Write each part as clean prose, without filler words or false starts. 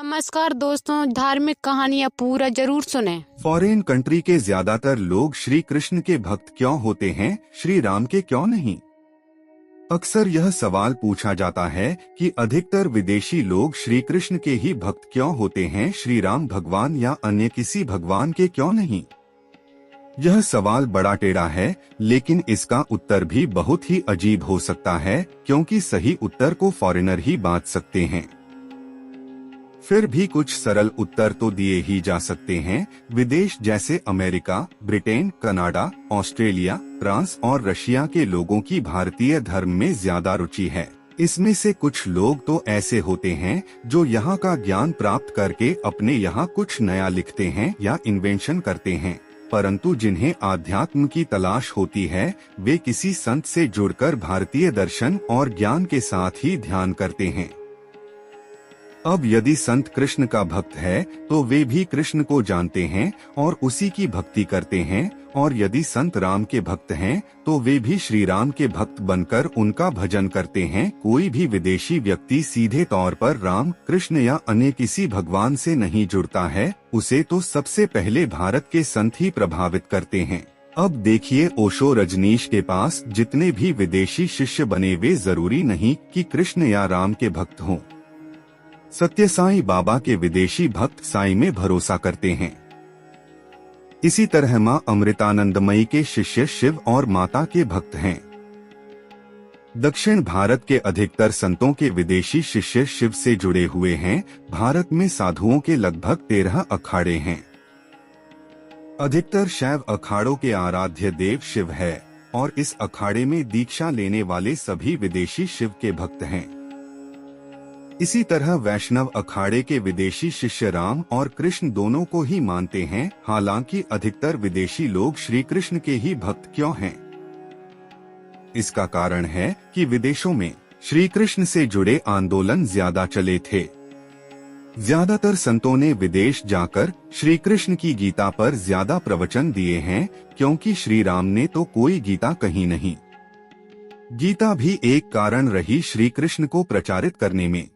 नमस्कार दोस्तों, धार्मिक कहानियाँ पूरा जरूर सुने। फॉरेन कंट्री के ज्यादातर लोग श्री कृष्ण के भक्त क्यों होते हैं, श्री राम के क्यों नहीं? अक्सर यह सवाल पूछा जाता है कि अधिकतर विदेशी लोग श्री कृष्ण के ही भक्त क्यों होते हैं, श्री राम भगवान या अन्य किसी भगवान के क्यों नहीं? यह सवाल बड़ा टेढ़ा है, लेकिन इसका उत्तर भी बहुत ही अजीब हो सकता है, क्योंकि सही उत्तर को फॉरेनर ही बांट सकते हैं। फिर भी कुछ सरल उत्तर तो दिए ही जा सकते हैं। विदेश जैसे America, Britain, Canada, Australia, France और रशिया के लोगों की भारतीय धर्म में ज्यादा रुचि है। इसमें से कुछ लोग तो ऐसे होते हैं जो यहाँ का ज्ञान प्राप्त करके अपने यहाँ कुछ नया लिखते हैं या इन्वेंशन करते हैं, परंतु जिन्हें आध्यात्म की तलाश होती है वे किसी संत से जुड़कर भारतीय दर्शन और ज्ञान के साथ ही ध्यान करते हैं। अब यदि संत कृष्ण का भक्त है तो वे भी कृष्ण को जानते हैं और उसी की भक्ति करते हैं, और यदि संत राम के भक्त हैं तो वे भी श्री राम के भक्त बनकर उनका भजन करते हैं। कोई भी विदेशी व्यक्ति सीधे तौर पर राम, कृष्ण या अन्य किसी भगवान से नहीं जुड़ता है, उसे तो सबसे पहले भारत के संत ही प्रभावित करते हैं। अब देखिए, ओशो रजनीश के पास जितने भी विदेशी शिष्य बने वे जरूरी नहीं कि कृष्ण या राम के भक्त हों। सत्य साईं बाबा के विदेशी भक्त साईं में भरोसा करते हैं। इसी तरह मां अमृतानंदमयी के शिष्य शिव और माता के भक्त हैं। दक्षिण भारत के अधिकतर संतों के विदेशी शिष्य शिव से जुड़े हुए हैं। भारत में साधुओं के लगभग 13 अखाड़े हैं। अधिकतर शैव अखाड़ों के आराध्य देव शिव है और इस अखाड़े में दीक्षा लेने वाले सभी विदेशी शिव के भक्त हैं। इसी तरह वैष्णव अखाड़े के विदेशी शिष्य राम और कृष्ण दोनों को ही मानते हैं। हालांकि अधिकतर विदेशी लोग श्री कृष्ण के ही भक्त क्यों हैं? इसका कारण है कि विदेशों में श्री कृष्ण से जुड़े आंदोलन ज्यादा चले थे। ज्यादातर संतों ने विदेश जाकर श्री कृष्ण की गीता पर ज्यादा प्रवचन दिए हैं, क्योंकि श्री राम ने तो कोई गीता कही नहीं। गीता भी एक कारण रही श्री कृष्ण को प्रचारित करने में।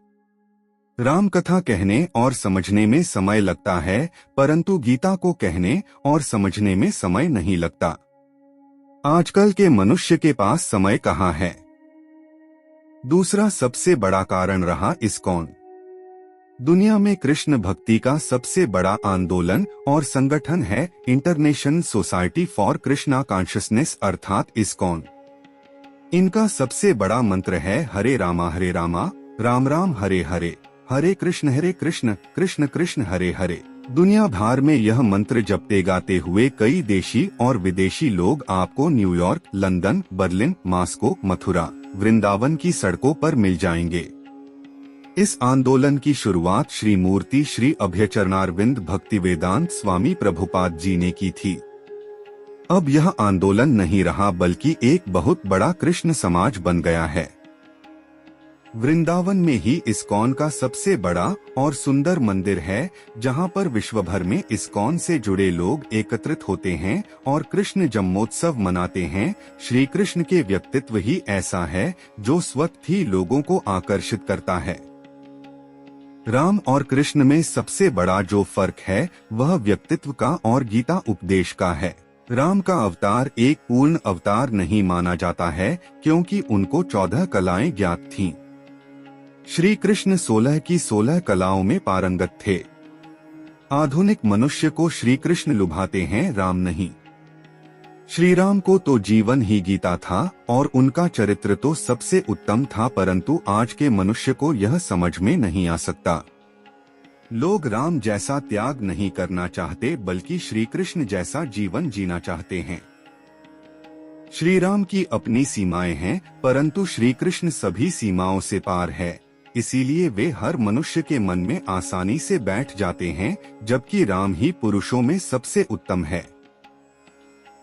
राम कथा कहने और समझने में समय लगता है, परंतु गीता को कहने और समझने में समय नहीं लगता। आजकल के मनुष्य के पास समय कहाँ है? दूसरा सबसे बड़ा कारण रहा इस्कॉन। दुनिया में कृष्ण भक्ति का सबसे बड़ा आंदोलन और संगठन है international society for Krishna consciousness अर्थात इस्कॉन। इनका सबसे बड़ा मंत्र है हरे रामा राम राम हरे हरे, हरे कृष्ण कृष्ण कृष्ण हरे हरे। दुनिया भर में यह मंत्र जपते गाते हुए कई देशी और विदेशी लोग आपको New York, London, Berlin, Moscow, Mathura, Vrindavan की सड़कों पर मिल जाएंगे। इस आंदोलन की शुरुआत श्री मूर्ति श्री अभयचरणारविंद भक्तिवेदांत स्वामी प्रभुपाद जी ने की थी। अब यह आंदोलन नहीं रहा, बल्कि एक बहुत बड़ा कृष्ण समाज बन गया है। वृंदावन में ही इस्कॉन का सबसे बड़ा और सुंदर मंदिर है, जहां पर विश्व भर में इस्कॉन से जुड़े लोग एकत्रित होते हैं और कृष्ण जन्मोत्सव मनाते हैं। श्री कृष्ण के व्यक्तित्व ही ऐसा है जो स्वतः ही लोगों को आकर्षित करता है। राम और कृष्ण में सबसे बड़ा जो फर्क है वह व्यक्तित्व का और गीता उपदेश का है। राम का अवतार एक पूर्ण अवतार नहीं माना जाता है, क्योंकि उनको 14 कलाएं ज्ञात थीं। श्री कृष्ण 16 की 16 कलाओं में पारंगत थे। आधुनिक मनुष्य को श्री कृष्ण लुभाते हैं, राम नहीं। श्री राम को तो जीवन ही गीता था और उनका चरित्र तो सबसे उत्तम था, परंतु आज के मनुष्य को यह समझ में नहीं आ सकता। लोग राम जैसा त्याग नहीं करना चाहते, बल्कि श्री कृष्ण जैसा जीवन जीना चाहते हैं। श्री राम की अपनी सीमाएं हैं, परंतु श्री कृष्ण सभी सीमाओं से पार है। इसीलिए वे हर मनुष्य के मन में आसानी से बैठ जाते हैं, जबकि राम ही पुरुषों में सबसे उत्तम है।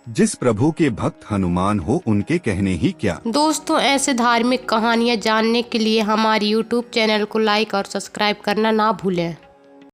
जिस प्रभु के भक्त हनुमान हो, उनके कहने ही क्या। दोस्तों, ऐसे धार्मिक कहानियाँ जानने के लिए हमारे YouTube चैनल को लाइक और सब्सक्राइब करना ना भूलें।